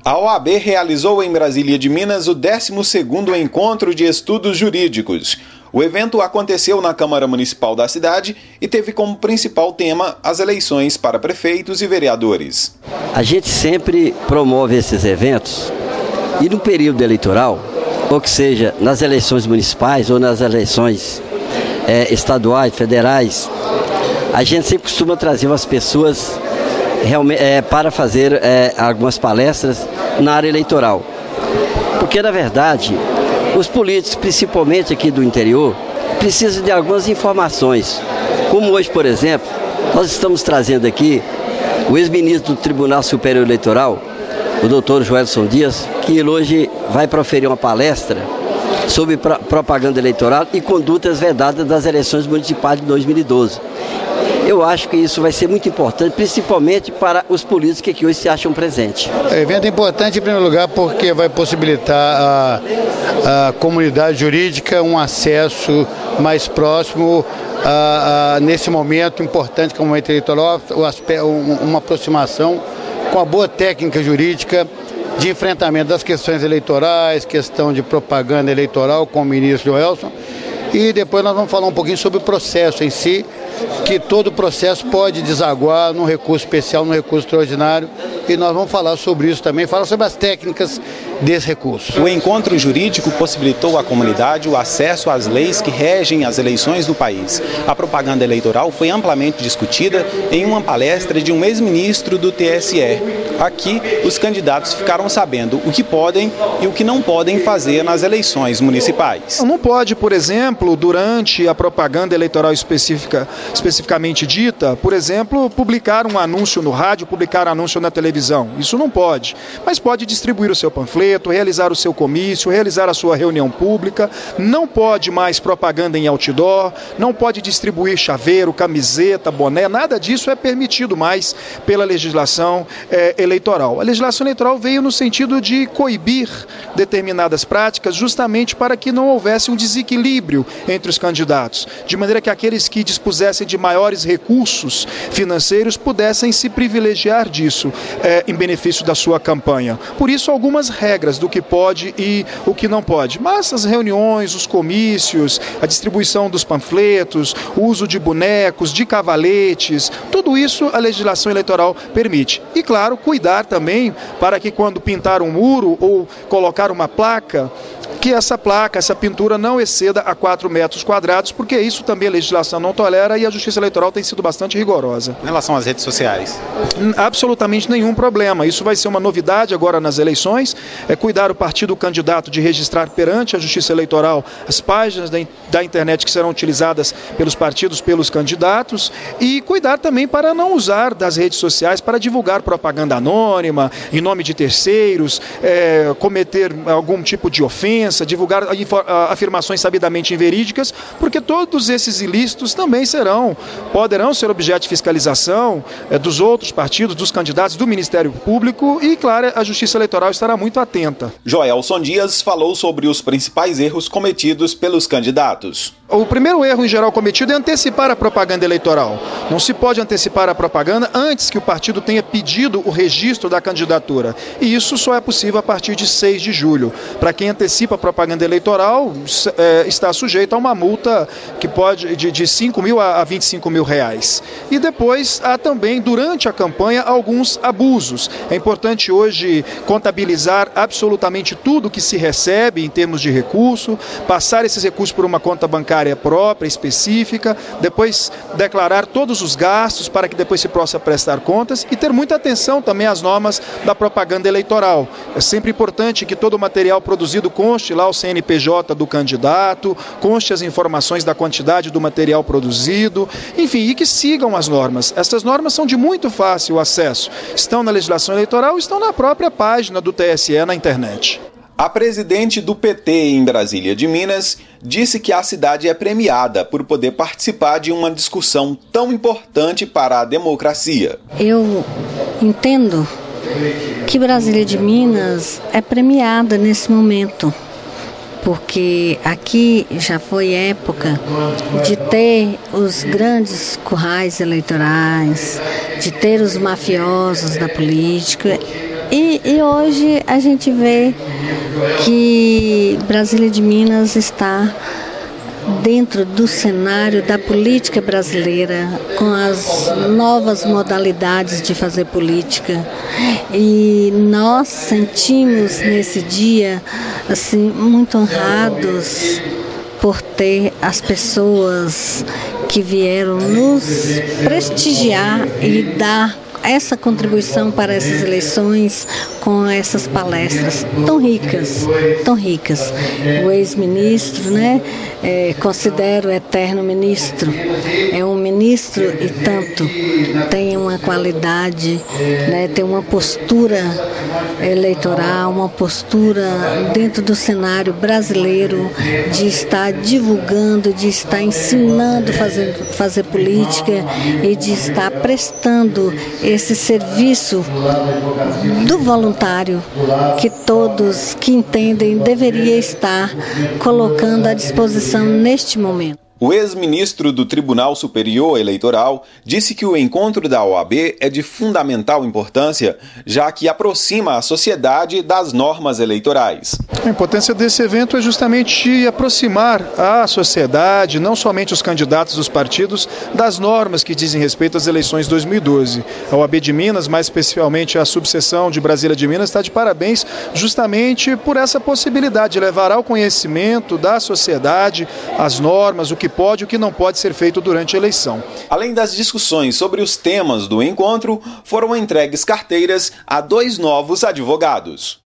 A OAB realizou em Brasília de Minas o 12º Encontro de Estudos Jurídicos. O evento aconteceu na Câmara Municipal da cidade e teve como principal tema as eleições para prefeitos e vereadores. A gente sempre promove esses eventos e no período eleitoral, ou que seja, nas eleições municipais ou nas eleições estaduais, federais, a gente sempre costuma trazer umas pessoas para fazer algumas palestras na área eleitoral. Porque, na verdade, os políticos, principalmente aqui do interior, precisam de algumas informações. Como hoje, por exemplo, nós estamos trazendo aqui o ex-ministro do Tribunal Superior Eleitoral, o doutor Joelson Dias, que ele hoje vai proferir uma palestra sobre propaganda eleitoral e condutas vedadas das eleições municipais de 2012. Eu acho que isso vai ser muito importante, principalmente para os políticos que aqui hoje se acham presentes. O evento é importante, em primeiro lugar, porque vai possibilitar à comunidade jurídica um acesso mais próximo nesse momento importante que é o momento eleitoral, uma aproximação com a boa técnica jurídica de enfrentamento das questões eleitorais, questão de propaganda eleitoral com o ministro Joelson. E depois nós vamos falar um pouquinho sobre o processo em si, que todo o processo pode desaguar num recurso especial, num recurso extraordinário, e nós vamos falar sobre isso também, falar sobre as técnicas desse recurso. O encontro jurídico possibilitou à comunidade o acesso às leis que regem as eleições do país. A propaganda eleitoral foi amplamente discutida em uma palestra de um ex-ministro do TSE. Aqui, os candidatos ficaram sabendo o que podem e o que não podem fazer nas eleições municipais. Não pode, por exemplo, durante a propaganda eleitoral especificamente dita, por exemplo, publicar um anúncio no rádio, publicar um anúncio na televisão. Isso não pode. Mas pode distribuir o seu panfleto, realizar o seu comício, realizar a sua reunião pública. Não pode mais propaganda em outdoor, não pode distribuir chaveiro, camiseta, boné, nada disso é permitido mais pela legislação eleitoral. A legislação eleitoral veio no sentido de coibir determinadas práticas justamente para que não houvesse um desequilíbrio entre os candidatos, de maneira que aqueles que dispusessem de maiores recursos financeiros pudessem se privilegiar disso em benefício da sua campanha. Por isso, algumas regras do que pode e o que não pode. Mas as reuniões, os comícios, a distribuição dos panfletos, o uso de bonecos, de cavaletes, tudo isso a legislação eleitoral permite. E, claro, cuidar também para que quando pintar um muro ou colocar uma placa, que essa placa, essa pintura não exceda a 4 metros quadrados, porque isso também a legislação não tolera e a Justiça Eleitoral tem sido bastante rigorosa. Em relação às redes sociais? Absolutamente nenhum problema. Isso vai ser uma novidade agora nas eleições, cuidar o partido o candidato de registrar perante a Justiça Eleitoral as páginas da internet que serão utilizadas pelos partidos, pelos candidatos, e cuidar também para não usar das redes sociais para divulgar propaganda anônima, em nome de terceiros, cometer algum tipo de ofensa, divulgar afirmações sabidamente inverídicas, porque todos esses ilícitos também poderão ser objeto de fiscalização dos outros partidos, dos candidatos, do Ministério Público e, claro, a Justiça Eleitoral estará muito atenta. Joelson Dias falou sobre os principais erros cometidos pelos candidatos. O primeiro erro em geral cometido é antecipar a propaganda eleitoral. Não se pode antecipar a propaganda antes que o partido tenha pedido o registro da candidatura. E isso só é possível a partir de 6 de julho. Para quem antecipa a propaganda eleitoral, está sujeito a uma multa que pode de 5 mil a 25 mil reais. E depois há também, durante a campanha, alguns abusos. É importante hoje contabilizar absolutamente tudo que se recebe em termos de recurso, passar esses recursos por uma conta bancária própria, específica, depois declarar todos os gastos para que depois se possa prestar contas e ter muita atenção também às normas da propaganda eleitoral. É sempre importante que todo o material produzido conste lá o CNPJ do candidato, conste as informações da quantidade do material produzido, enfim, e que sigam as normas. Essas normas são de muito fácil acesso. Estão na legislação eleitoral, estão na própria página do TSE na internet. A presidente do PT em Brasília de Minas disse que a cidade é premiada por poder participar de uma discussão tão importante para a democracia. Eu entendo que Brasília de Minas é premiada nesse momento, porque aqui já foi época de ter os grandes currais eleitorais, de ter os mafiosos da política, E hoje a gente vê que Brasília de Minas está dentro do cenário da política brasileira, com as novas modalidades de fazer política. E nós sentimos nesse dia assim, muito honrados por ter as pessoas que vieram nos prestigiar e dar essa contribuição para essas eleições com essas palestras tão ricas, tão ricas. O ex-ministro, né, considero eterno ministro, é um ministro e tanto, tem uma qualidade, né, tem uma postura eleitoral, uma postura dentro do cenário brasileiro de estar divulgando, de estar ensinando a fazer política e de estar prestando esse serviço do voluntário que todos que entendem deveria estar colocando à disposição neste momento. O ex-ministro do Tribunal Superior Eleitoral disse que o encontro da OAB é de fundamental importância, já que aproxima a sociedade das normas eleitorais. A importância desse evento é justamente aproximar a sociedade, não somente os candidatos dos partidos, das normas que dizem respeito às eleições de 2012. A OAB de Minas, mais especificamente a subseção de Brasília de Minas, está de parabéns justamente por essa possibilidade de levar ao conhecimento da sociedade as normas, o que pode e o que não pode ser feito durante a eleição. Além das discussões sobre os temas do encontro, foram entregues carteiras a 2 novos advogados.